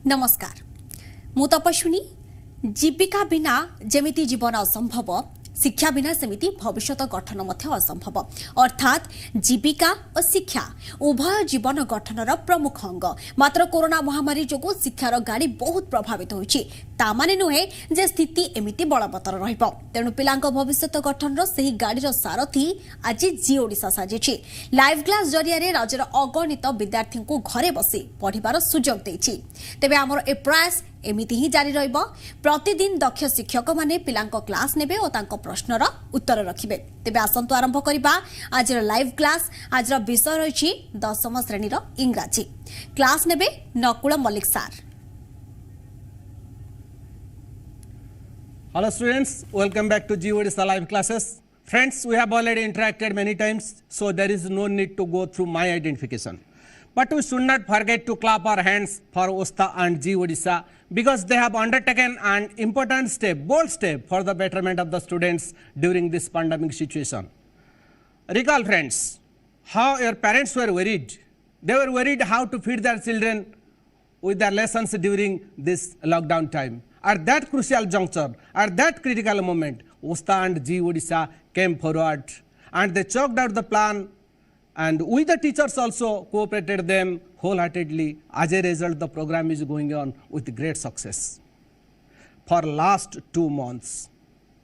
नमस्कार मु तपस्विनी जीविका बिना जेमिति जीवन असंभव शिक्षा बिना सेमिति भविष्यत गठन मध्य असंभव अर्थात जीविका और शिक्षा उभय जीवन गठनर प्रमुख अंग मात्र कोरोना महामारी जोगु शिक्षार गाड़ी बहुत प्रभावित होइछि तामाने नुहे जे स्थिति एमिति बलवत्तर रहिबो तेणु पिलांक भविष्यत गठनर सही गाड़ीर सारथी आज जी ओडिशा साजिछि लाइव क्लास जरिया रे राज्यर अगणित विद्यार्थी को घरे बसी पढ़िबार सुजोग देछि तेबे हमर ए प्रयास एमिति ही जारी रहिबो प्रतिदिन दक्ष शिक्षक माने पिलांक क्लास नेबे और तांको प्रश्नर उत्तर रखिबे तेबे आसंतु आरंभ करिबा आज लाइव क्लास आज विषय रहिछि 10म श्रेणी रो इंग्राजी क्लास नेबे नकुल मल्लिक सार। Hello students, welcome back to G Odisha live classes. Friends, we have already interacted many times, so there is no need to go through my identification. But we should not forget to clap our hands for Usta and G Odisha because they have undertaken an important step, bold step for the betterment of the students during this pandemic situation. Recall friends, how your parents were worried. They were worried how to feed their children with their lessons during this lockdown time. At that crucial juncture, at that critical moment, Usta and G Odisha came forward and they chalked out the plan, and we the teachers also cooperated them wholeheartedly. As a result, the program is going on with great success for last 2 months.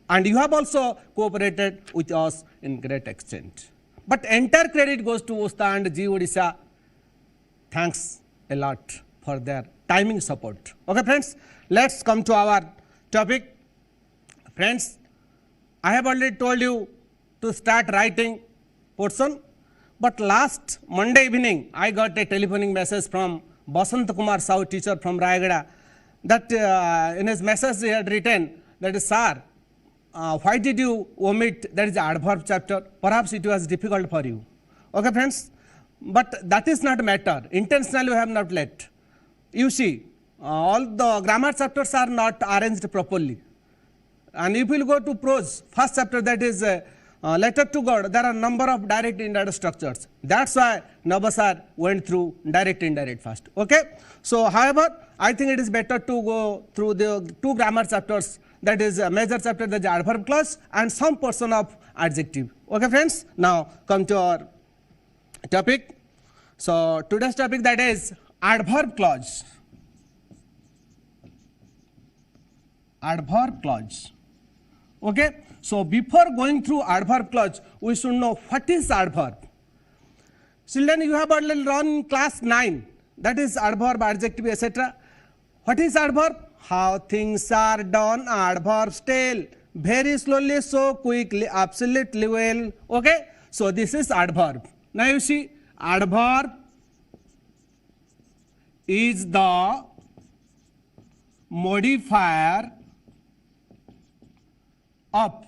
And you have also cooperated with us in great extent. But entire credit goes to Usta and G Odisha. Thanks a lot for their timing support. Okay friends, let's come to our topic. Friends, I have already told you to start writing portion, but last Monday evening I got a telephonic message from Basant Kumar Sahu, teacher from Rayagada, that in his message he had written that sir, why did you omit that is the adverb chapter? Perhaps it was difficult for you. Okay friends, but that is not matter. Intentionally we have not let. You see, all the grammar chapters are not arranged properly. And if we will go to prose, first chapter, that is letter to God, there are number of direct indirect structures. That's why Nabasar went through direct indirect first. Okay. So however, I think it is better to go through the 2 grammar chapters, that is a major chapter, that is adverb clause and some portion of adjective. Okay friends, now come to our topic. So today's topic, that is adverb clause. Adverb clause. Okay. So before going through adverb clause, we should know what is adverb. Children, you have already learned in class 9, that is adverb, adjective, etc. What is adverb? How things are done. Adverbs tell very slowly, so quickly, absolutely well. Okay. So this is adverb. Now you see, adverb is the modifier of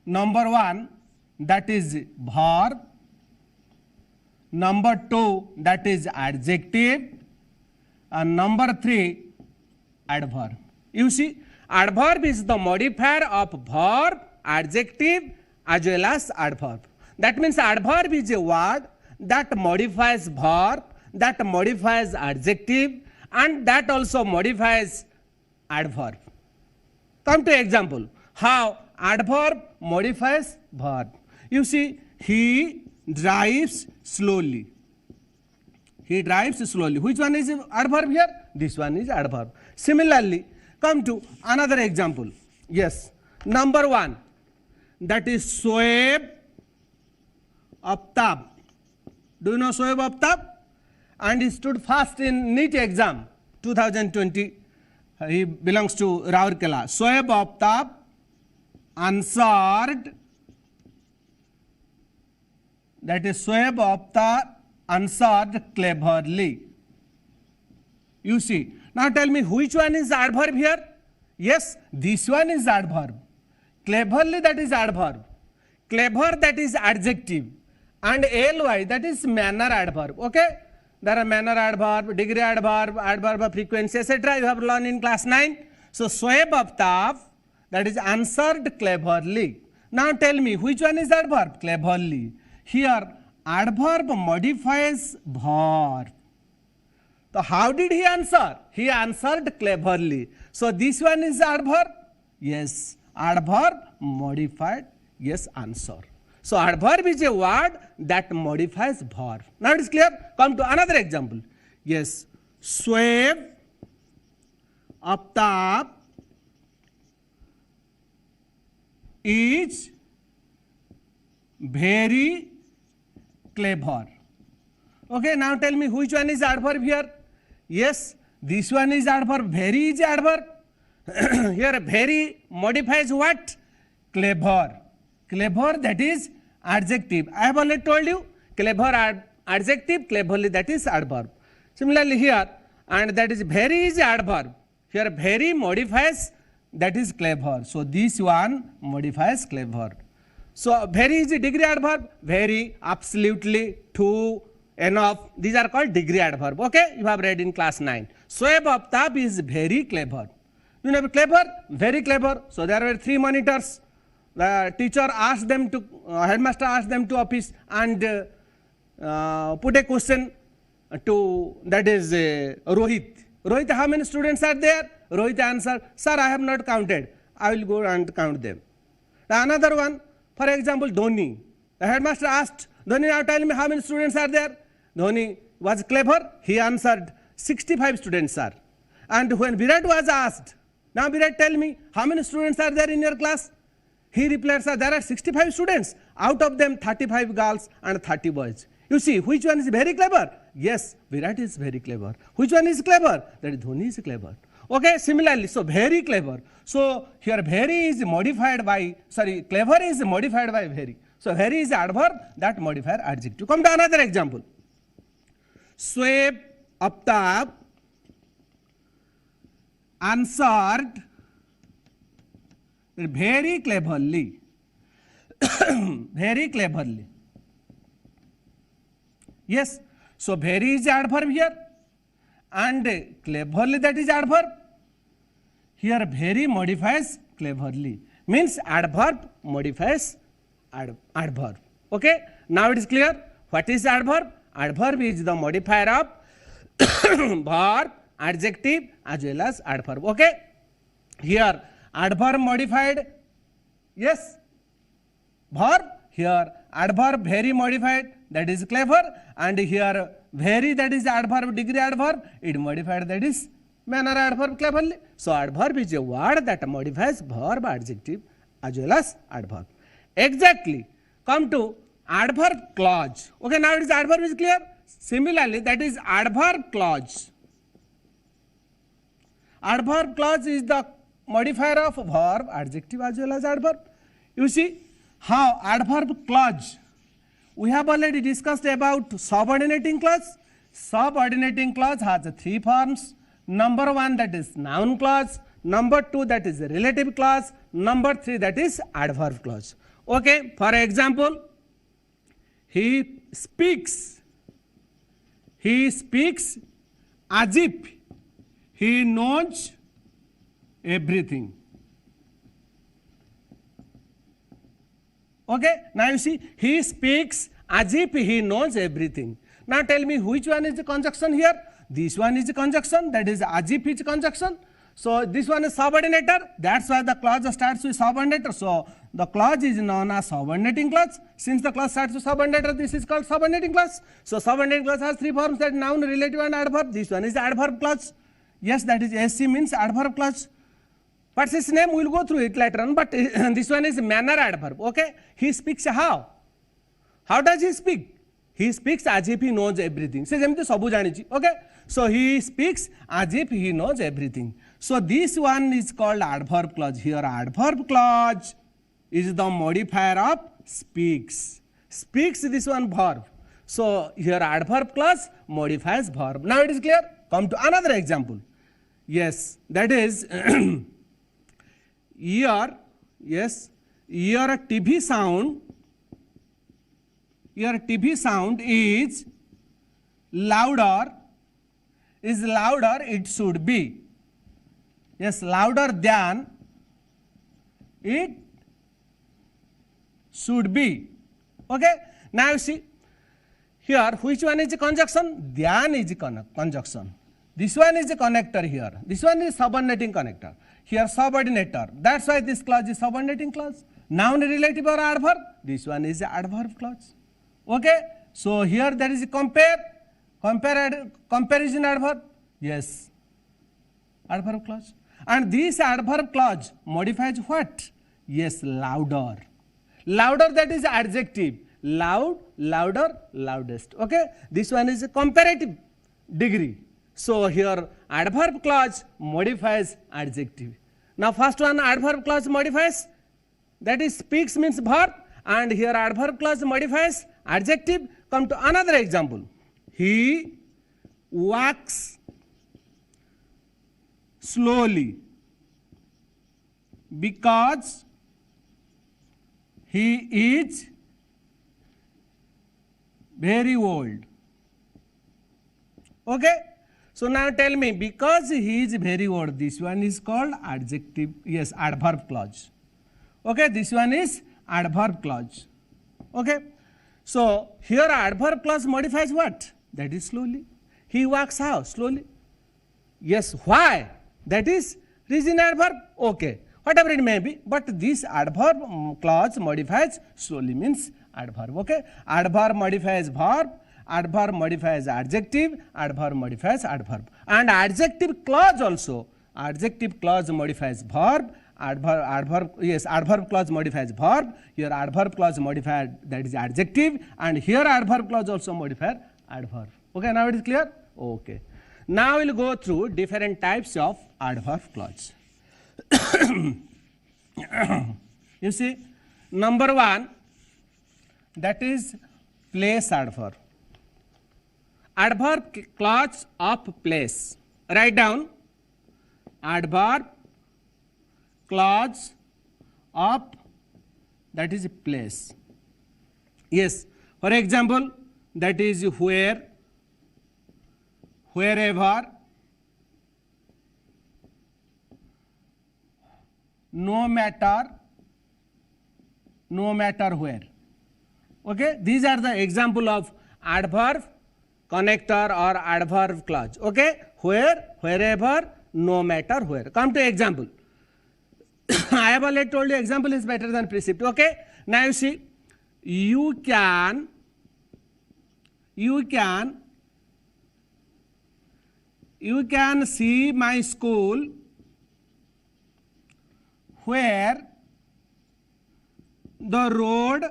number 1, that is verb, number 2, that is adjective, and number 3, adverb. You see, adverb is the modifier of verb, adjective as well as adverb. That means adverb is a word that modifies verb, that modifies adjective, and that also modifies adverb. Come to example, how adverb modifies verb. You see, he drives slowly. He drives slowly. Which one is adverb here? This one is adverb. Similarly, come to another example. Yes, number 1, that is Shoaib Aftab. Do you know Shoaib Aftab? And he stood first in NEET exam 2020. He belongs to Rourkela. Shoaib Aftab answered, that is Shoaib Aftab answered cleverly. You see, now tell me which one is adverb here? Yes, this one is adverb. Cleverly, that is adverb. Clever, that is adjective. And ly, that is manner adverb. Okay. There are manner adverb, degree adverb, adverb of frequency, etc. You have learned in class 9. So Shoaib Aftab, that is answered cleverly. Now tell me which one is adverb? Cleverly. Here adverb modifies verb. So how did he answer? He answered cleverly. So this one is adverb. Yes, adverb modified. Yes, answer. So adverb is a word that modifies verb. Now it is clear. Come to another example. Yes, Shoaib, Aftab is very clever. Okay, now tell me which one is adverb here? Yes, this one is adverb. Very is adverb. Here very modifies what? Clever. Clever, that is adjective. I have already told you, clever adjective, cleverly, that is adverb. Similarly here, and that is very is adverb. Here very modifies, that is clever. So this one modifies clever. So very is a degree adverb. Very, absolutely, to, enough. These are called degree adverb. Okay, you have read in class 9. Shoaib Aftab is very clever. You know, clever, very clever. So there were 3 monitors. The teacher asked them to, headmaster asked them to office and put a question to, that is Rohit. Rohit, how many students are there? Rohit answered, sir, I have not counted. I will go and count them. The another one, for example, Dhoni. The headmaster asked, Dhoni, now tell me how many students are there? Dhoni was clever. He answered, 65 students, sir. And when Virat was asked, now Virat, tell me, how many students are there in your class? He replied, sir, there are 65 students. Out of them, 35 girls and 30 boys. You see, which one is very clever? Yes, Virat is very clever. Which one is clever? That is Dhoni is clever. Okay, similarly, so very clever. So here very is modified by, sorry, clever is modified by very. So very is adverb that modifier adjective. Come to another example. Shoaib Aftab answered very cleverly. Very cleverly. Yes, so very is adverb here and cleverly, that is adverb. Here very modifies cleverly, means adverb modifies adverb. Okay, now it is clear. What is adverb? Adverb is the modifier of verb, adjective as well as adverb. Okay, here adverb modified, yes, verb. Here adverb very modified, that is clever, and here very, that is adverb degree adverb, it modified, that is manner adverb cleverly. So adverb is a word that modifies verb, adjective as well as adverb. Exactly. Come to adverb clause. Okay, now it is adverb is clear. Similarly, that is adverb clause. Adverb clause is the modifier of verb, adjective as well as adverb. You see how adverb clause, we have already discussed about subordinating clause. Subordinating clause has 3 forms. Number 1, that is noun clause. Number 2, that is relative clause. Number 3, that is adverb clause. Okay, for example, he speaks as if he knows everything. Okay, now you see, he speaks as if he knows everything. Now tell me which one is the conjunction here? This one is the conjunction, that is as if is conjunction. So this one is subordinator, that's why the clause starts with subordinator. So the clause is known as subordinating clause. Since the clause starts with subordinator, this is called subordinating clause. So subordinating clause has 3 forms, that noun, relative and adverb. This one is the adverb clause. Yes, that is SC means adverb clause. What's his name? We will go through it later on, but this one is manner adverb. Okay, he speaks how? How does he speak? He speaks as if he knows everything. Okay, so he speaks as if he knows everything. So this one is called adverb clause. Here adverb clause is the modifier of speaks. Speaks, this one verb. So here adverb clause modifies verb. Now it is clear. Come to another example. Yes, that is your TV sound. Your TV sound is louder. It should be. Yes, louder than it should be. Okay. Now you see here which one is the conjunction? Than is the conjunction. This one is a connector here. This one is subordinating connector. Here subordinator. That's why this clause is subordinating clause. Noun relative or adverb. This one is a adverb clause. Okay. So here there is a comparison adverb. Yes. Adverb clause. And this adverb clause modifies what? Yes, louder. Louder, that is adjective. Loud, louder, loudest. Okay. This one is a comparative degree. So here adverb clause modifies adjective. Now first one adverb clause modifies, that is speaks means verb, and here adverb clause modifies adjective. Come to another example. He walks slowly because he is very old. Okay. So now tell me, because he is very old, this one is called adjective, yes, adverb clause. Okay, this one is adverb clause. Okay. So here adverb clause modifies what? That is slowly. He walks how? Slowly. Yes, why? That is reason adverb. Okay, whatever it may be, but this adverb clause modifies slowly means adverb. Okay, adverb modifies verb, adverb modifies adjective, adverb modifies adverb, and adjective clause also. Adjective clause modifies verb, adverb clause modifies verb. Here adverb clause modified, that is adjective, and here adverb clause also modifies adverb. Okay, now it is clear. Okay. Now we will go through different types of adverb clause. You see, number one, that is place adverb. Adverb clause of place. Write down adverb clause of, that is place. Yes, for example, that is where, wherever, no matter where. Okay, these are the example of adverb connector or adverb clause. Okay, where, wherever, no matter where. Come to example. I have already told you example is better than precept. Okay, now you see, you can see my school where the road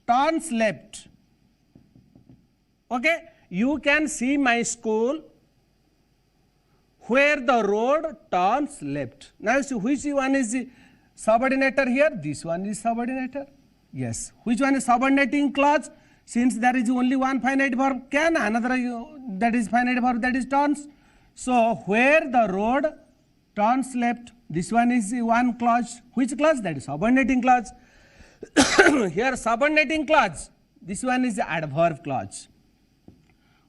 turns left. Okay, you can see my school where the road turns left. Now see which one is the subordinator here? This one is subordinator. Yes. Which one is subordinating clause? Since there is only one finite verb can, another that is finite verb, that is turns. So where the road turns left, this one is one clause. Which clause? That is subordinating clause. Here subordinating clause, this one is the adverb clause.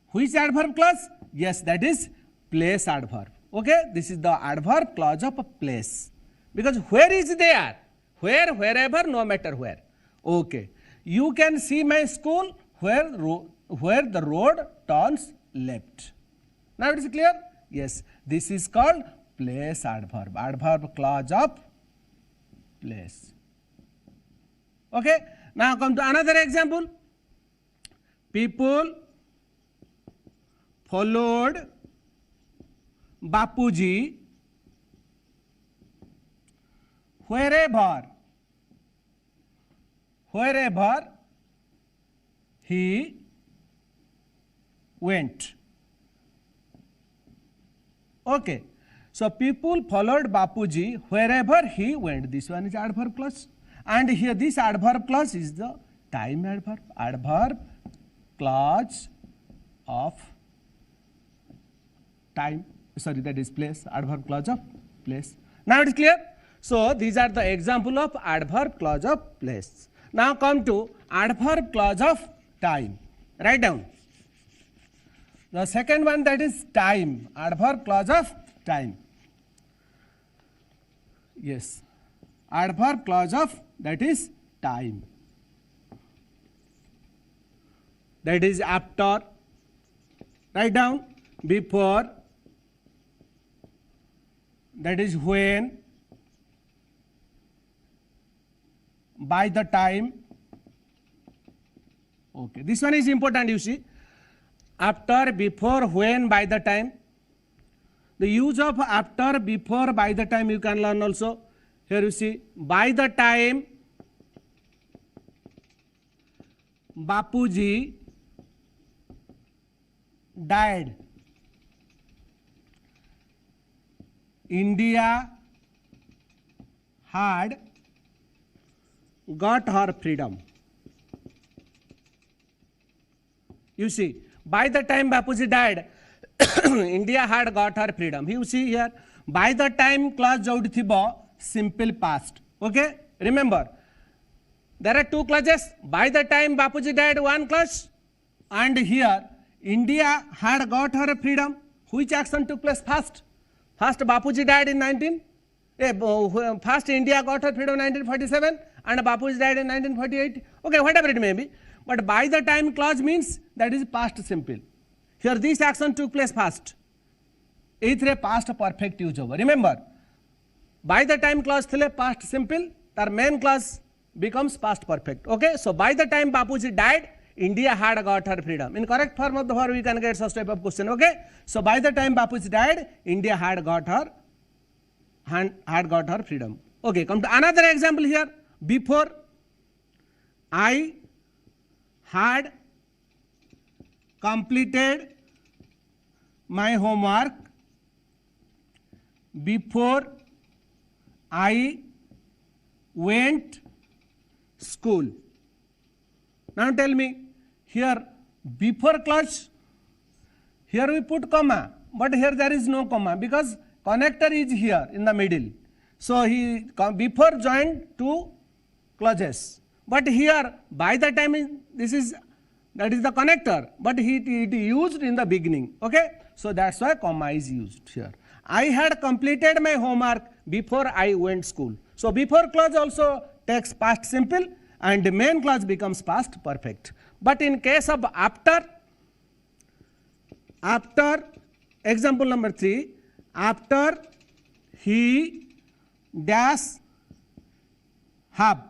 Which adverb clause? Yes, that is place adverb. Okay, this is the adverb clause of a place. Because where is there? Where, wherever, no matter where. Okay, you can see my school where the road turns left. Now it is clear? Yes, this is called place adverb, adverb clause of place. Okay, now come to another example. People followed Bapuji wherever he went. Okay, so people followed Bapuji wherever he went. This one is adverb clause, and here this adverb clause is the time adverb, adverb clause of time. Sorry, that is place, adverb clause of place. Now it is clear. So these are the example of adverb clause of place. Now come to adverb clause of time. Write down. The second one, that is time, adverb clause of time. Yes, adverb clause of, that is time. that is after, write down, before, that is when, by the time. Okay, this one is important, you see. After, before, when, by the time. The use of after, before, by the time you can learn also. Here you see, by the time Bapuji died, India had got her freedom. You see, by the time Bapuji died, India had got her freedom. You see here, by the time clause joudi thibo, simple past. Okay, remember, there are two clauses. By the time Bapuji died, one clause, and here India had got her freedom. Which action took place first? First Bapuji died in first India got her freedom in 1947 and Bapuji died in 1948. Okay, whatever it may be. But by the time clause means that is past simple. Here this action took place first. Either past perfect use over. Remember, by the time clause thile past simple, tar main clause becomes past perfect. Okay, so by the time Bapuji died, India had got her freedom. In correct form of the verb, we can get such type of question. Okay, so by the time Bapuji died, India had got her freedom. Okay, come to another example here. Before, I had completed my homework. Before, I went school. Now tell me, here before clause, here we put comma, but here there is no comma because connector is here in the middle. So he before joined two clauses, but here by the time that is the connector, but it used in the beginning. Okay, so that's why comma is used here. I had completed my homework before I went school. So before clause also takes past simple and the main clause becomes past perfect. But in case of after, example number 3, after he dash have,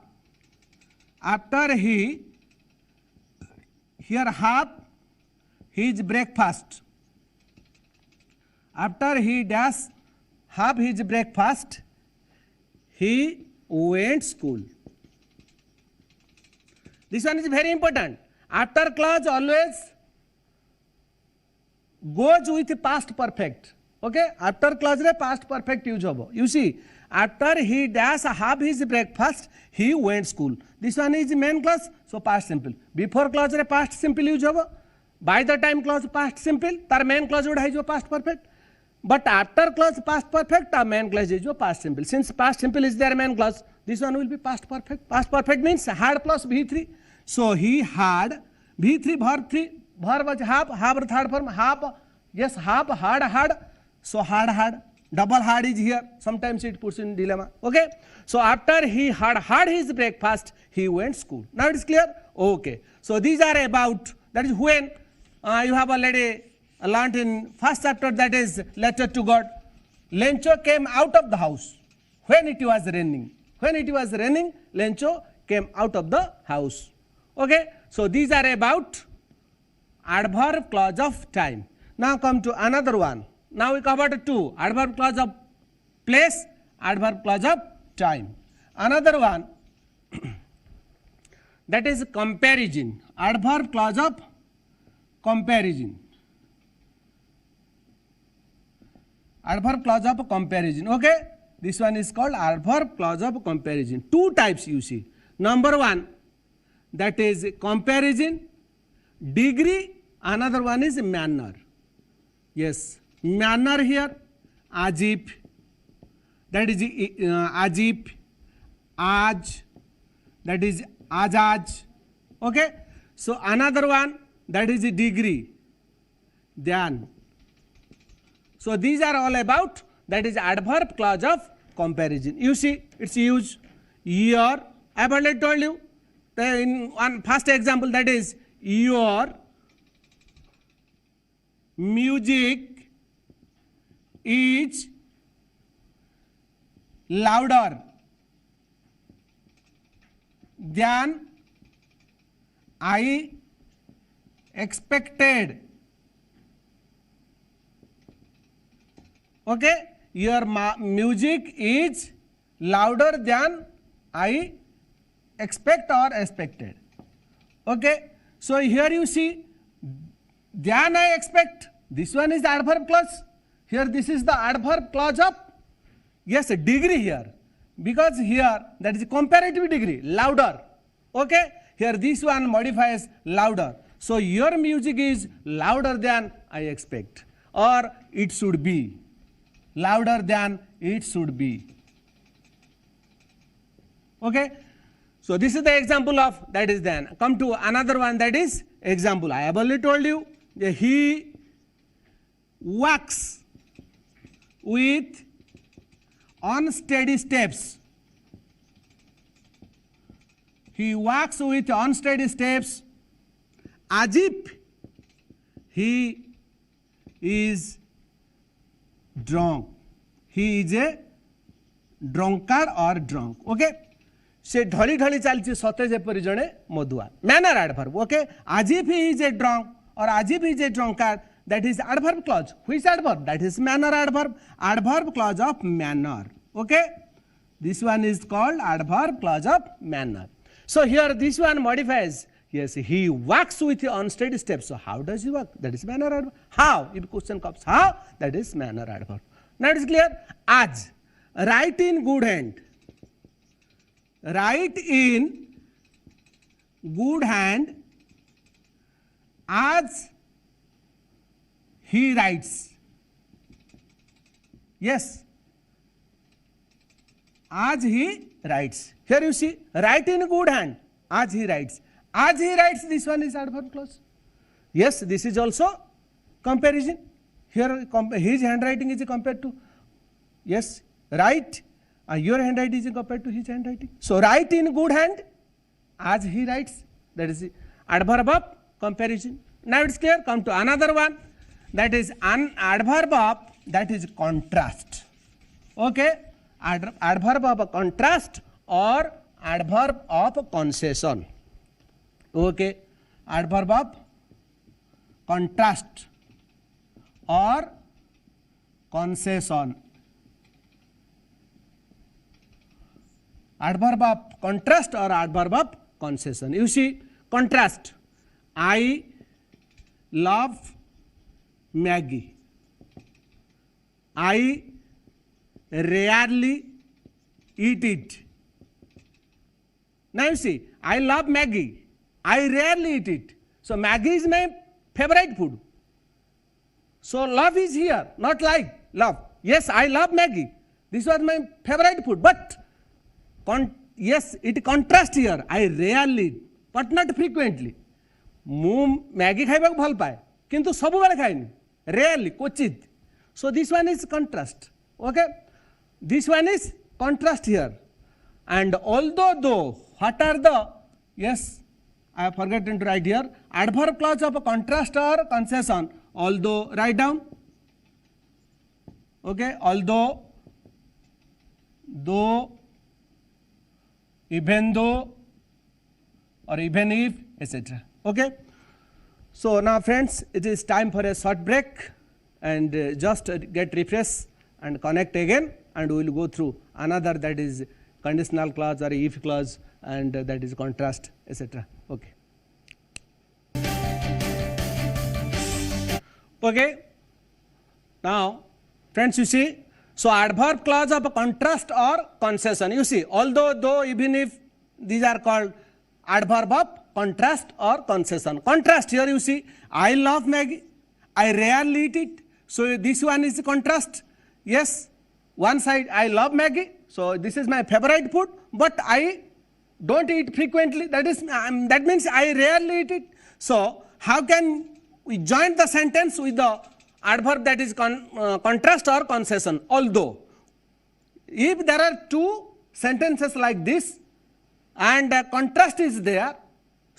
after he, here have his breakfast, after he dash have his breakfast, he went school. This one is very important. After clause always goes with past perfect. Okay, after clause re past perfect use hobo. You see, after he dash have his breakfast, he went school. This one is main clause, so past simple. Before clause re past simple use hobo. By the time clause past simple, tar main clause would have past perfect. But after clause past perfect, our main clause is past simple. Since past simple is their main clause, this one will be past perfect. Past perfect means had plus V3. So he had V3 verb was have third form have. Yes, have had. So had. Double had is here. Sometimes it puts in dilemma. Okay. So after he had his breakfast, he went school. Now it is clear. Okay. So these are about, that is when you have already learnt in first chapter, that is letter to God. Lencho came out of the house when it was raining. When it was raining, Lencho came out of the house. Okay. So these are about adverb clause of time. Now come to another one. Now we covered two, adverb clause of place, adverb clause of time. Another one, that is comparison, adverb clause of comparison. Adverb clause of comparison. Okay, this one is called adverb clause of comparison. Two types you see. Number one, that is comparison, degree. Another one is manner. Yes, manner here, as if, that is as if, as, that is as. Okay, so another one, that is degree, than. So these are all about, that is adverb clause of comparison. You see, it's used your. I have already told you in one first example, that is your music is louder than I expected. Okay, your music is louder than I expect or expected. Okay, so here you see than I expect, this one is the adverb clause. Here this is the adverb clause of, yes, degree here, because here that is comparative degree, louder. Okay, here this one modifies louder. So your music is louder than I expect, or it should be louder than it should be. Okay, so this is the example of that is then. Come to another one, that is example. I have already told you that he walks with unsteady steps. He walks with unsteady steps as if he is drunk. He is a drunkard or drunk. Okay, से ढली ढली चलती सते जेपरी जड़े मधुआ manner adverb. Okay, as if he is a drunk or as if he is a drunkard, that is adverb clause. Which adverb? That is manner adverb. Adverb clause of manner. Okay, this one is called adverb clause of manner. So here this one modifies. Yes, he walks with unsteady steps. So how does he walk? That is manner adverb. How? If question comes, how? That is manner adverb. Now it is clear. As, write in good hand. Write in good hand as he writes. Yes, as he writes. Here you see, write in good hand as he writes. As he writes, this one is adverb clause. Yes, this is also comparison. Here his handwriting is compared to, yes, write. Your handwriting is compared to his handwriting. So write in good hand as he writes. That is the adverb of comparison. Now it's clear. Come to another one. That is an adverb of, that is contrast. Okay, adverb of contrast or adverb of concession. Okay, adverb of contrast or concession. Adverb of contrast or adverb of concession. You see, contrast. I love Maggie. I rarely eat it. Now you see, I love Maggie. I rarely eat it. So Maggie is my favorite food. So love is here, not like love. Yes, I love Maggie. This was my favorite food, but yes, it contrast here. I rarely, but not frequently. Mu Maggie खाइबा भल पाए, किंतु सबु बेले खाइनी. Rarely, क्वचित. So this one is contrast. Okay, this one is contrast here. And although though, what are the, yes, I have forgotten to write here, adverb clause of a contrast or concession. Although, write down. Okay, although, though, even though, or even if, etc. Okay. So now friends, it is time for a short break, and just get refreshed and connect again, and we will go through another, that is conditional clause or if clause, and that is contrast, etc. Okay. Okay. Now friends, you see, so adverb clause of a contrast or concession. You see, although, though, even if, these are called adverb of contrast or concession. Contrast, here you see, I love Maggie. I rarely eat it. So this one is contrast. Yes, one side I love Maggie. So this is my favorite food, but I don't eat frequently. That is, that means I rarely eat it. So how can we join the sentence with the adverb that is contrast or concession? Although, if there are two sentences like this and a contrast is there,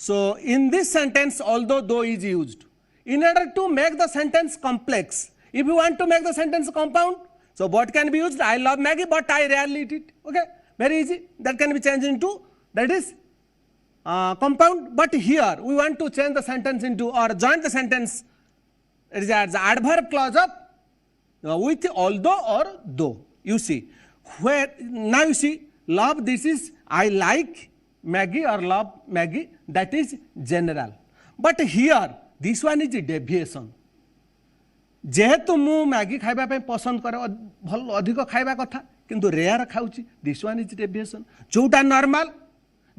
so in this sentence, although, though is used. in order to make the sentence complex, if you want to make the sentence compound, so what can be used? I love Maggie, but I rarely eat it. Okay, very easy. That can be changed into, that is compound. But here we want to change the sentence into, or join the sentence, it is the adverb clause of with although or though. You see, where now you see, love, this is I like Maggie or love Maggie, that is general. But here this one is a deviation. जेहेतु मु Maggi खाइबा पे पसंद करे भल अधिक खाइबा कथा किंतु रेयर खाउची, दिस वन इज डेविएशन. जोटा नॉर्मल,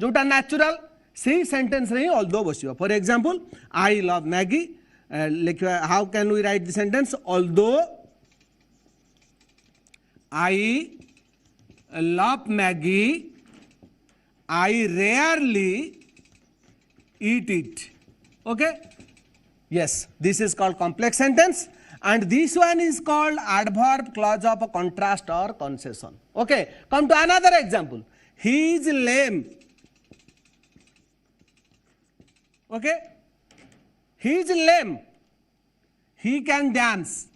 जोटा नेचुरल, सेही सेंटेंस रे ऑल्दो बसियो. For example, I love Maggi, लिखियो, how can we write the sentence? Although I love Maggi, I rarely eat it. Okay, yes, this is called complex sentence, and this one is called adverb clause of contrast or concession. Okay, come to another example. He is lame. Okay, he is lame, he can dance.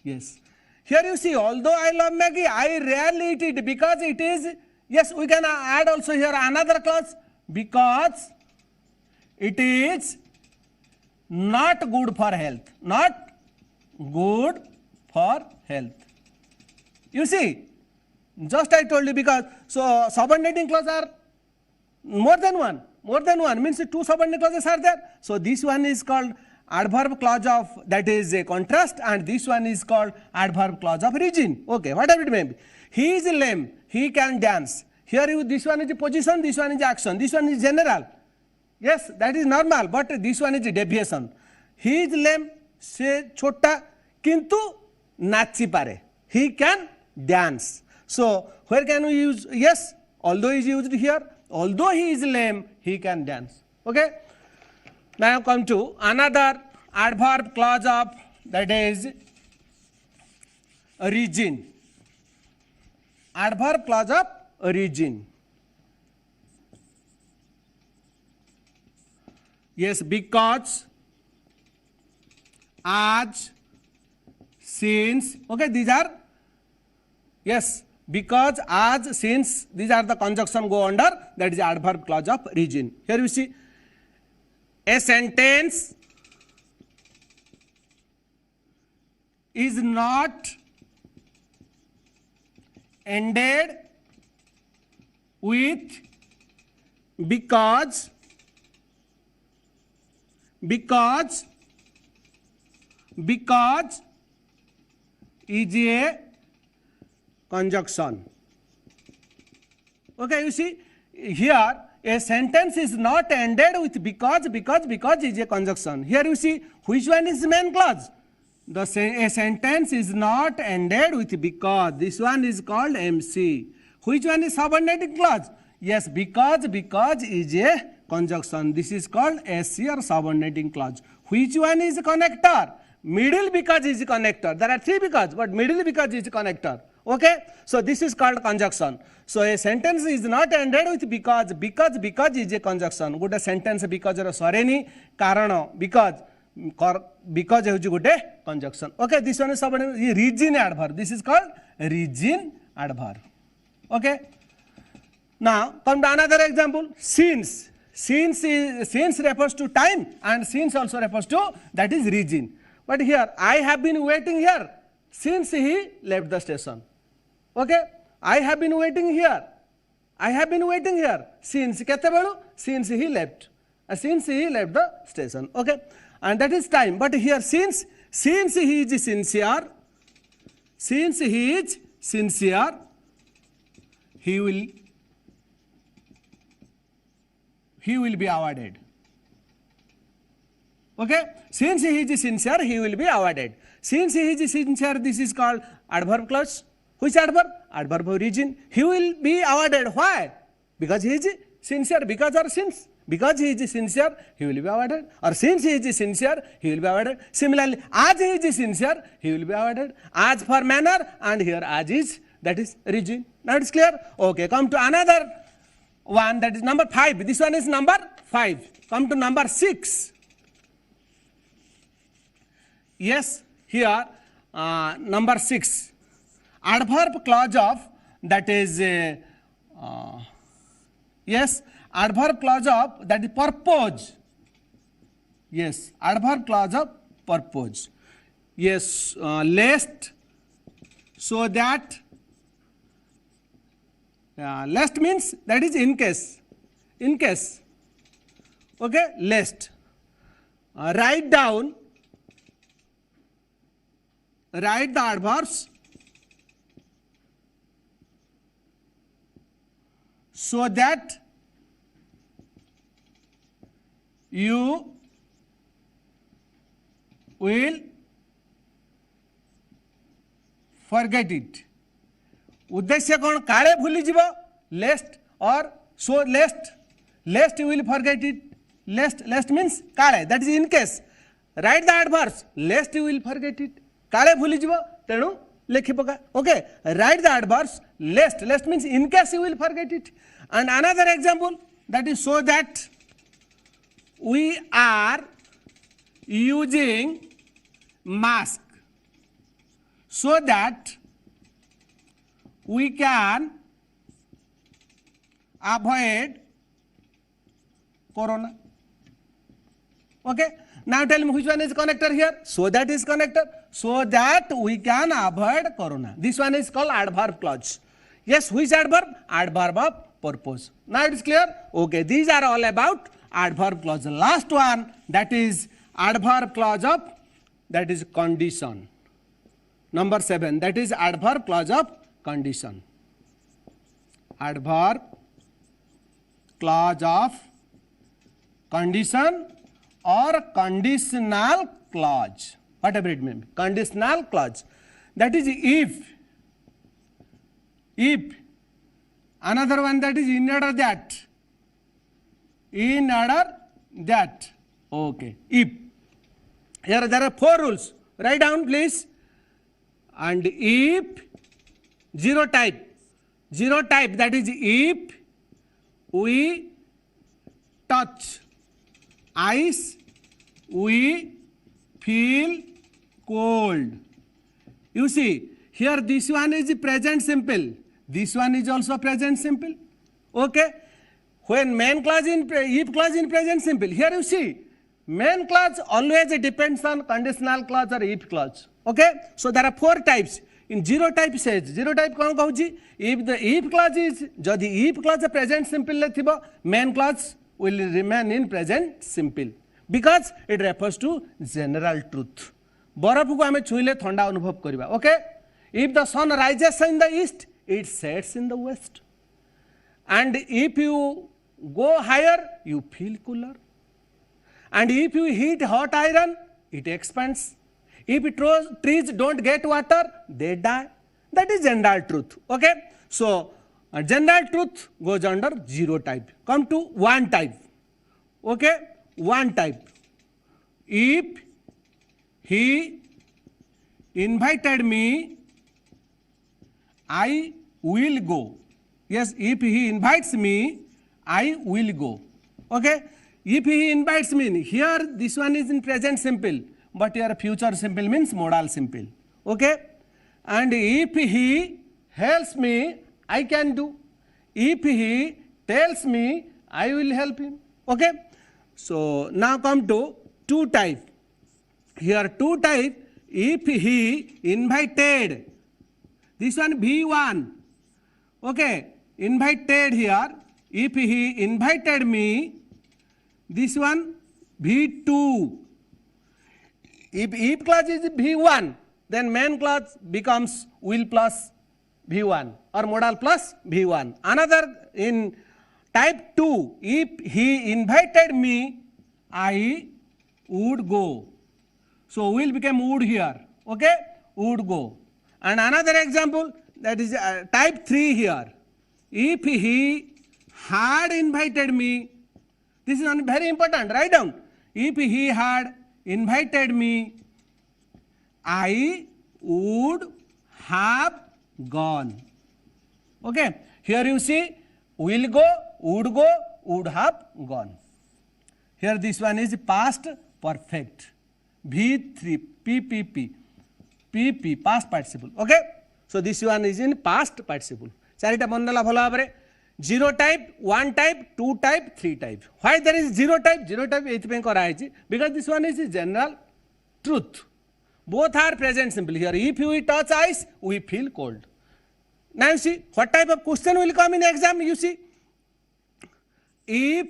Yes, here you see, although I love Maggie, I rarely eat it because it is, yes, we can add also here another clause, because it is not good for health. Not good for health. You see, just I told you, because so subordinating clauses are more than one. More than one means two subordinate clauses are there. So this one is called adverb clause of, that is a contrast, and this one is called adverb clause of region. Okay, whatever it may be. He is lame, he can dance. Here you, this one is position, this one is action, this one is general. Yes, that is normal, but this one is deviation. He is lame, se chota, kintu nachi pare. He can dance. So where can we use? Yes, although is used here. Although he is lame, he can dance. Okay. Now come to another adverb clause of, that is region. Adverb clause of origin. Yes, because, as, since. Okay, these are, yes, because, as, since, these are the conjunction go under, that is adverb clause of region. Here you see, a sentence is not ended with because is a conjunction. Okay, you see, here a sentence is not ended with because is a conjunction. Here you see, which one is main clause? A sentence is not ended with because. This one is called MC. Which one is subordinating clause? Yes, because is a conjunction. This is called SC or subordinating clause. Which one is connector? Middle because is connector. There are three because, but middle because is connector. Okay, so this is called conjunction. So a sentence is not ended with because is a conjunction. Good sentence because or sorry karan because is good conjunction. Okay, this one is subordinate region adverb. This is called region adverb. Okay. Now come to another example. Since refers to time, and since also refers to, that is region. But here I have been waiting here since he left the station. Okay, I have been waiting here. Since since he left. Since he left the station. Okay, and that is time. But here since he is sincere, he will be awarded. Okay, since he is sincere, he will be awarded. Since he is sincere, this is called adverb clause. Which adverb? Adverb of region. He will be awarded. Why? Because he is sincere. Because or since? Because he is sincere, he will be awarded. Or since he is sincere, he will be awarded. Similarly, as he is sincere, he will be awarded. As for manner, and here as is, that is region. Now it is clear? Okay, come to another one, that is number 5. This one is number 5. Come to number 6. Yes, here number 6. Adverb clause of that is yes, adverb clause of that is purpose. Yes, adverb clause of purpose. Yes, lest, so that. Lest means that is in case. In case. Okay, lest. Write down. Write the adverbs so that you will forget it. उद्देश्य कौन काले भूली जीव lest और so lest you will forget it lest means काले that is in case write the adverbs lest you will forget it काले भूली जीव तेणु लिखि पका okay write the adverbs lest means in case you will forget it and another example that is so that we are using mask so that we can avoid corona. Okay, now tell me which one is connector here. So that is connector, so that we can avoid corona. This one is called adverb clause. Yes, which adverb? Adverb of purpose. Now it is clear. Okay, these are all about adverb clause. The last one, that is adverb clause of that is condition. Number 7, that is adverb clause of condition. Adverb clause of condition or conditional clause, whatever it may be. Conditional clause, that is if. Another one, that is in order that. In order that. Okay, if. Here there are 4 rules. Write down please. And if zero type, that is if we touch ice, we feel cold. You see, here this one is present simple, this one is also present simple. Okay, when main clause in if clause in present simple, here you see main clause always depends on conditional clause or if clause. Okay, so there are 4 types. In zero type says, zero type कौन कहूँ if the if clause is, जदि if clause present simple ले थिबो, main clause will remain in present simple because it refers to general truth. बरफ को हमें छुईले ठंडा अनुभव करिबा. Okay, if the sun rises in the east, it sets in the west, and if you go higher, you feel cooler, and if you heat hot iron, it expands. If trees don't get water, they die. That is general truth. Okay, so general truth goes under zero type. Come to one type. Okay, one type. If he invited me, I will go. Yes, if he invites me, I will go. Okay, if he invites me, here this one is in present simple, but here future simple means modal simple. Okay, and if he helps me, I can do. If he tells me, I will help him. Okay, so now come to two type. Here two type. If he invited, this one V1. Okay, invited here. If he invited me, this one V2. If clause is V1, then main clause becomes will plus V1 or modal plus V1. Another in type 2, if he invited me, I would go. So will become would here. Okay, would go. And another example, that is type 3 here. If he had invited me, this is very important, write down. If he had invited me, I would have gone. Okay, here you see will go, would have gone. Here this one is past perfect. V3 PP past participle. Okay, so this one is in past participle. चारिटा मन रहा भल भाव 0 type, 1 type, 2 type, 3 type. Why there is 0 type? 0 type एथिପାଇଁ करा है because this one is general truth. Both are present simple here. If we touch ice, we feel cold. Now you see what type of question will come in exam. You see, if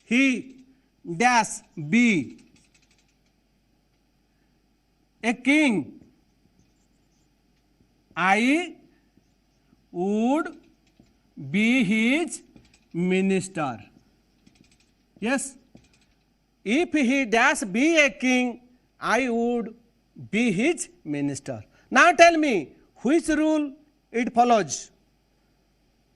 he dash be a king, I would be his minister. Yes, if he dash be a king, I would be his minister. Now tell me which rule it follows.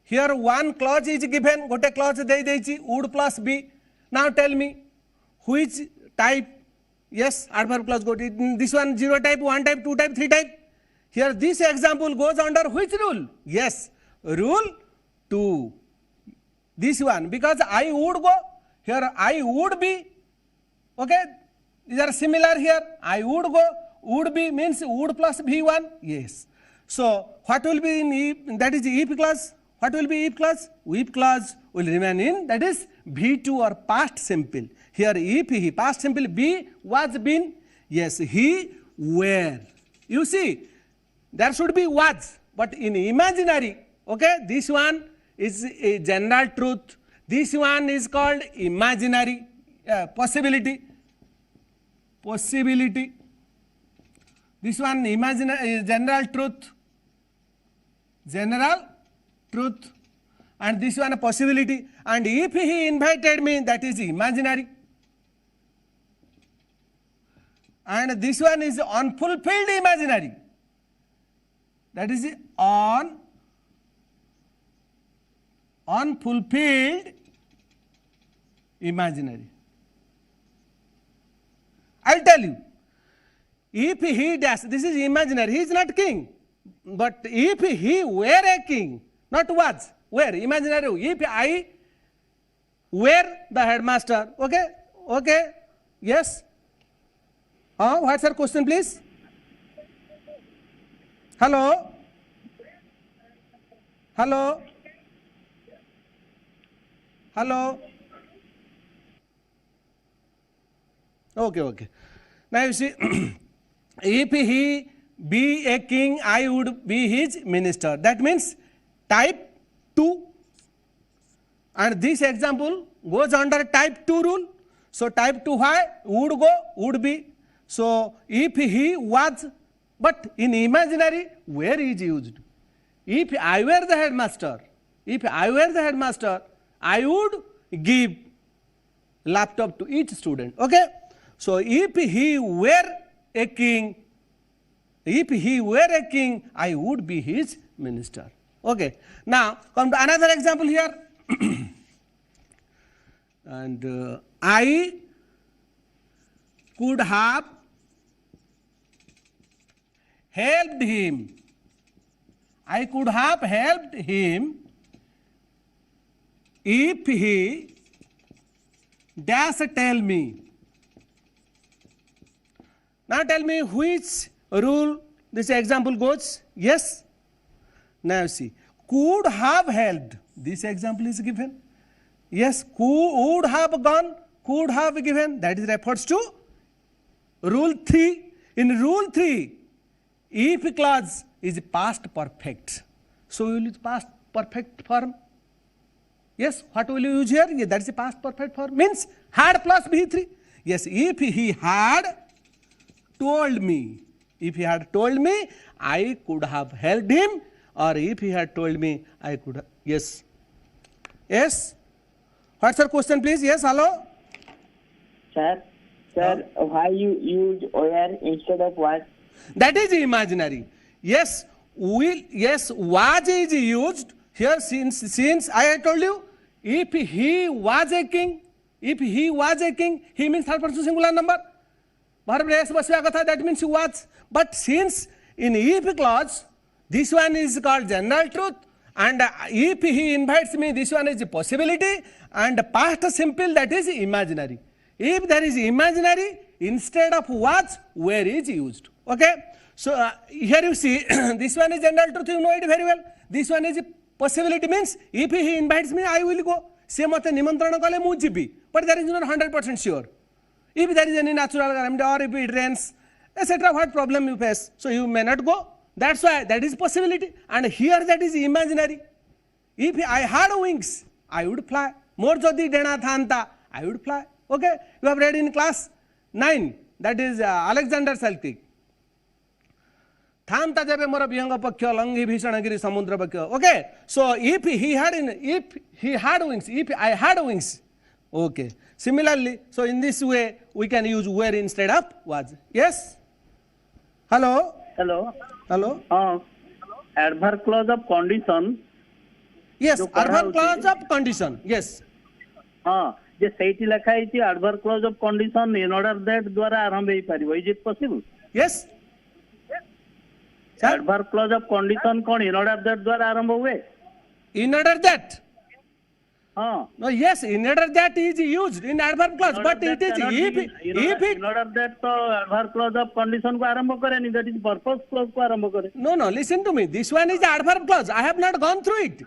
Here one clause is given, gote clause dei deichi would plus be. Now tell me which type. Yes, adverb clause got it. This one 0 type, 1 type, 2 type, 3 type. Here this example goes under which rule? Yes, rule 2. This one, because I would go, here I would be. Okay, these are similar here. I would go, would be means would plus V1. Yes. So what will be in if, that is if clause. What will be if clause? If clause will remain in, that is V2 or past simple. Here if he, past simple, be was been. Yes, he were. You see, there should be was, but in imaginary, okay, this one is a general truth. This one is called imaginary possibility. Possibility. This one imaginary general truth. General truth. And this one a possibility. And if he invited me, that is imaginary. And this one is unfulfilled imaginary. That is unfulfilled imaginary. I'll tell you. If he dash, this is imaginary, he is not king. But if he were a king, not was, were, imaginary, if I were the headmaster, okay, okay, yes. What's your question, please? Hello? Hello? Hello? Okay, okay. Now you see, if he be a king, I would be his minister. That means type 2. And this example goes under type 2 rule. So type 2 why? Would go, would be. So if he was, but in imaginary, where is used? If I were the headmaster, I would give laptop to each student. Okay? So if he were a king, I would be his minister. Okay. Now come to another example here. And I could have helped him. I could have helped him if he dash tell me. Now tell me which rule this example goes. Yes. Now see, could have helped. This example is given. Yes, would have gone, could have given. That is refers to rule 3. In rule 3, if clause is past perfect, so we will use past perfect form. Yes, what will you use here? Yeah, that is a past perfect form. Means had plus V3. Yes, if he had told me, I could have helped him, or if he had told me, I could have. Yes. Yes. What's your question, please? Yes, hello? Sir, why you use where instead of was? That is imaginary. Yes, was is used here since I told you, if he was a king, he means third person singular number. That means he was. But since in if clause, this one is called general truth, and if he invites me, this one is a possibility, and past simple, that is imaginary. If there is imaginary, instead of was, where is used. Okay. So here you see this one is general truth, you know it very well. This one is possibility, means if he invites me, I will go. Se mate nimantrana kale mu jibi, but there is not 100% sure. If there is any natural calamity or if it rains, etc., what problem you face, so you may not go. That's why that is possibility, and here that is imaginary. If I had wings, I would fly. More jodi dena thanta, I would fly. Okay, you have read in class 9, that is Alexander Celtic. Thanta jabe mora bihanga pakya langi bhishanagiri samudra pakya. Okay, so if he had wings, if I had wings. Okay, similarly, so in this way we can use were instead of was. Yes. Hello. Hello. Adverb clause of condition. Yes, जो पढ़ा adverb होती clause of condition. Yes. जे ସେଇଠି ଲେଖା ହେଇଛି adverb clause of condition in order that द्वारा आरंभ ହେଇ ପାରିବ. Is it possible? Yes. Sir? Adverb clause of condition कौन in order that द्वारा आरंभ हुए? In order that. हाँ. No, yes, in order that is used in adverb clause, but it is if it in order that तो adverb clause of condition को आरंभ करेनी, that is purpose clause को आरंभ करे. no, listen to me. This one is adverb clause. I have not gone through it.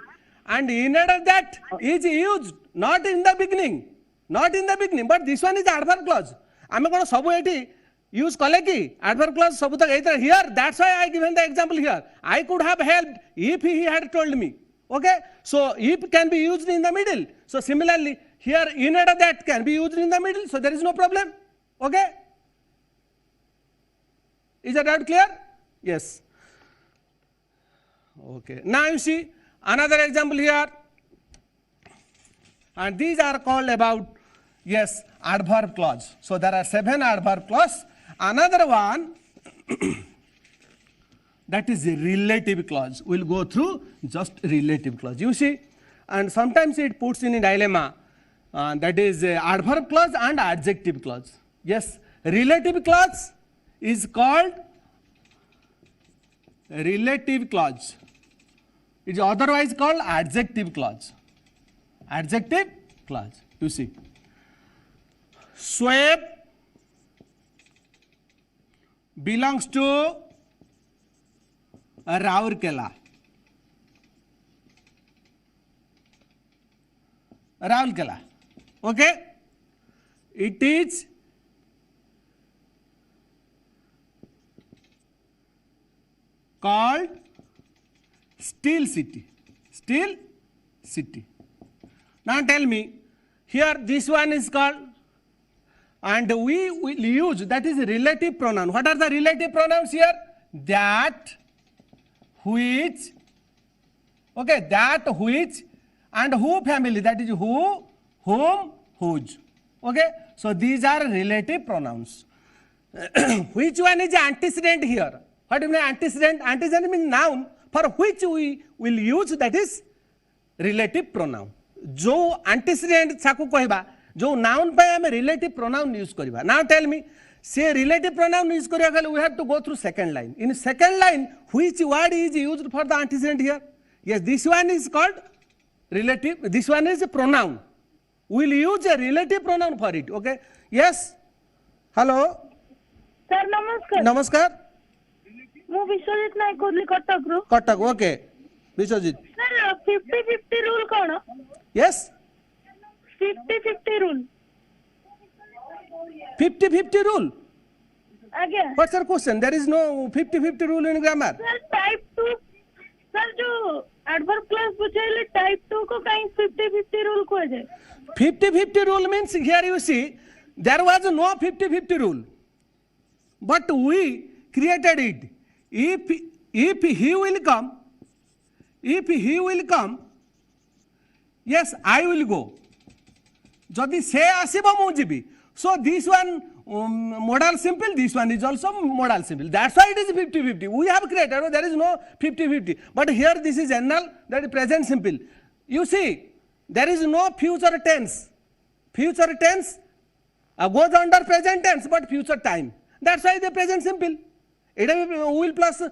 And in order that is used not in the beginning, but this one is adverb clause. आमे कोन सब एठी use कले की adverb clause सब तक either here. That's why I given the example here. I could have helped if he had told me. Okay, so if can be used in the middle. So similarly here in order that can be used in the middle, so there is no problem. Okay, is that doubt clear? Yes. Okay, now you see another example here, and these are called about, yes, adverb clause. So there are 7 adverb clause. Another one that is a relative clause. We'll go through just relative clause. You see, and sometimes it puts in a dilemma, that is adverb clause and adjective clause. Yes, relative clause is called relative clause. It is otherwise called adjective clause. Adjective clause. You see, Shoaib belongs to Raurkela. Okay, it is called Steel City. Now tell me, here this one is called, and we will use, that is relative pronoun. What are the relative pronouns here? That, which, okay, that, which, and who family, that is who, whom, whose. Okay, so these are relative pronouns. Which one is antecedent here? What do you mean antecedent? Antecedent means noun for which we will use, that is relative pronoun. जो antecedent साकु कहबा, जो noun पे हमें relative pronoun use करिबा. Now tell me, say relative pronoun use करिया गले, we have to go through second line. In second line, which word is used for the antecedent here? Yes, this one is called relative. This one is a pronoun. We will use a relative pronoun for it. Okay. Yes. Hello. Sir, namaskar. Namaskar. ମୁଁ ବିଶ୍ୱଜିତ ନାୟକ କହୁଥିଲି କଟକରୁ. Cuttack. Okay. Biswajit. Sir, 50-50 rule କଣ? Yes. 50-50 rule. 50-50 rule. ଆଜ୍ଞା. What's your question? There is no 50-50 rule in grammar. Sir, type 2. Sir, जो adverb clause बुझाइले type 2 को कहीं 50-50 rule कुहाଯାଏ? 50-50 rule means here you see there was no 50-50 rule, but we created it. If he will come, yes, I will go. Jodi se asiba mu jibi. So this one modal simple, this one is also modal simple. That's why it is 50-50. We have created, there is no 50-50. But here this is general, that is present simple. You see, there is no future tense. Future tense goes under present tense, but future time. That's why the present simple. It will plus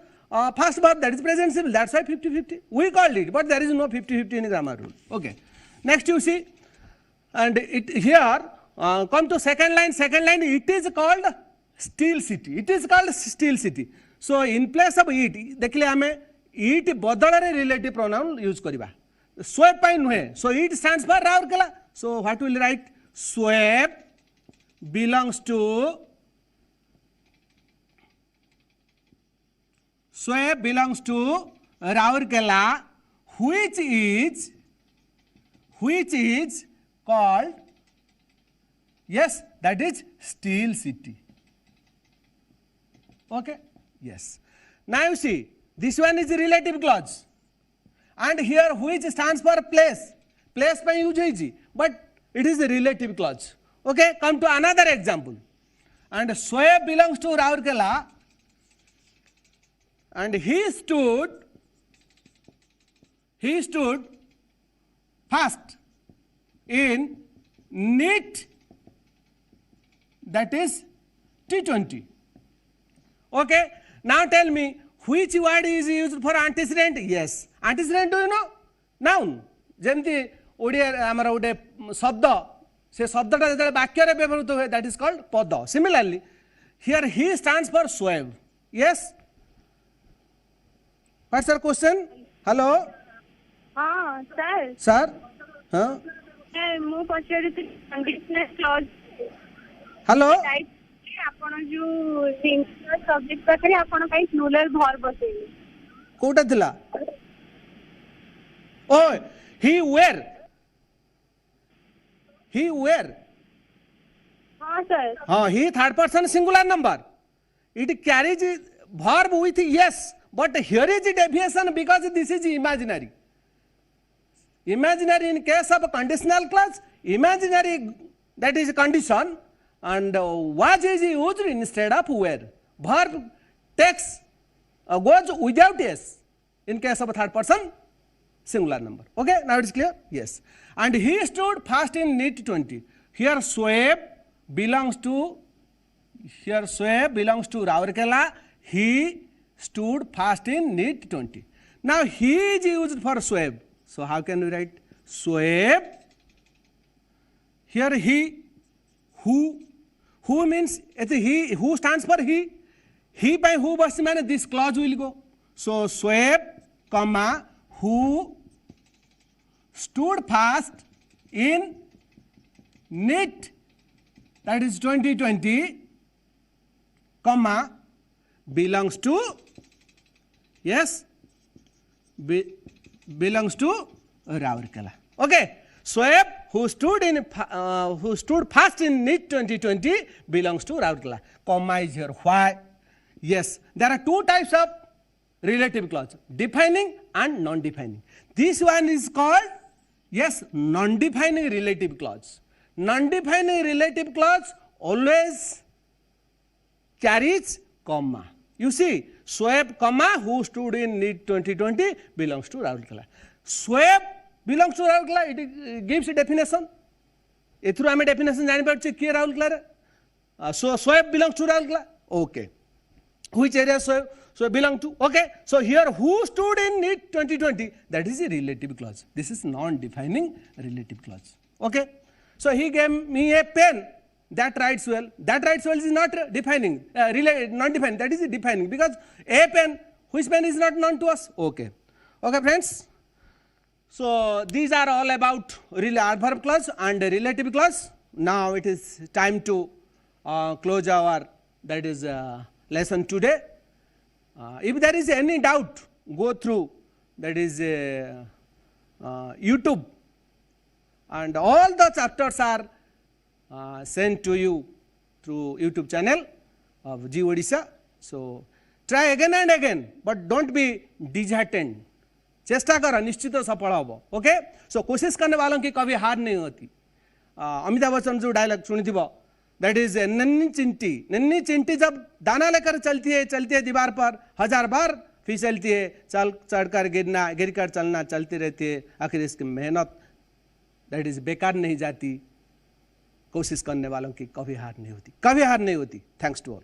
past verb, that is present simple. That's why 50-50. We called it, but there is no 50-50 in grammar rule. Okay. Next you see, and it here come to second line. Second line, it is called steel city. It is called steel city. So in place of it, देखिले हमें it बदल रे relative pronoun use करिबा. Swab पाई नुहे. So it stands for Rourkela. So what will write? Swab belongs to Rourkela, which is called, yes, that is steel city. Okay, yes. Now you see, this one is a relative clause, and here which stands for place. Place by use hoiji, but it is a relative clause. Okay, come to another example. And Shoaib belongs to Rourkela, and he stood first in NEET, that is T20. Okay, now tell me which word is used for antecedent? Yes, antecedent, do you know? Noun. जेमती Odia आमर गोटे शब्द से शब्दटा जो वाक्य व्यवहृत हुए that is called पद. Similarly here he stands for Shoaib. Yes, what's your question? Hello. हाँ sir. Sir, हाँ ମୁଁ ପଚାରୁଥିଲି କଣ୍ଡିସନାଲ କ୍ଲଜ୍. हेलो. ଆପଣ ଯୋଉ ସିଙ୍ଗୁଲାର ସବଜେକ୍ଟ ପାଖରେ ଆପଣ କାଇଁ ପ୍ଲୁରାଲ ଭର୍ବ ବସେଇଲେ? କୋଉଟା ଥିଲା? ओए he were. हाँ सर. हाँ, he third person singular number. It carries verb with yes, but here is the deviation because this is imaginary. Imaginary in case of a conditional clause, imaginary that is condition, and was is used instead of were. Verb takes goes without yes in case of a third person singular number. Okay, now it is clear? Yes. And he stood first in NEET 20. Here Shoaib belongs to Rourkela. He stood first in NEET 20. Now he is used for Shoaib. So how can we write Shoaib? Here he, who means he, who stands for he. He by who basi mane this clause will go. So Shoaib, comma, who stood fast in NEET, that is 2020, comma, belongs to, yes, belongs to Rourkela. Okay, Shoaib, who stood fast in NEET 2020, belongs to Rourkela. Comma is here. Why? Yes, there are two types of relative clause, defining and non-defining. This one is called, yes, non-defining relative clause. Non-defining relative clause always carries comma. You see, Shoaib, comma, who stood in NEET 2020 belongs to Rourkela. Shoaib belongs to Rourkela, it gives a definition. Ethru ame definition jani parche kiye Rourkela. So Shoaib belongs to Rourkela. Okay. Which area Shoaib belong to? Okay. So here who stood in NEET 2020, that is a relative clause. This is non-defining relative clause. Okay. So he gave me a pen. That writes well. That writes well is not defining, non-defining. That is defining because a pen, which pen is not known to us. Okay. Okay, friends. So these are all about adverb clause and relative clause. Now it is time to close our lesson today. If there is any doubt, go through that is YouTube, and all the chapters are sent to you through YouTube channel of G Odisha. So try again and again, but don't be disheartened. चेष्टा करो, निश्चित सफल हम. Okay. सो कोशिश करने वालों की कभी हार नहीं होती. अमिताभ बच्चन जो डायलॉग सुनी थी वो, दैट इज नन्ही चिंटी जब दाना लेकर चलती है दीवार पर 1000 बार फिसलती है, चढ़कर गिरना, गिरकर चलना, चलती रहती है, आखिर इसकी मेहनत दैट इज बेकार नहीं जाती. कोशिश करने वालों की कभी हार नहीं होती. Thanks to all.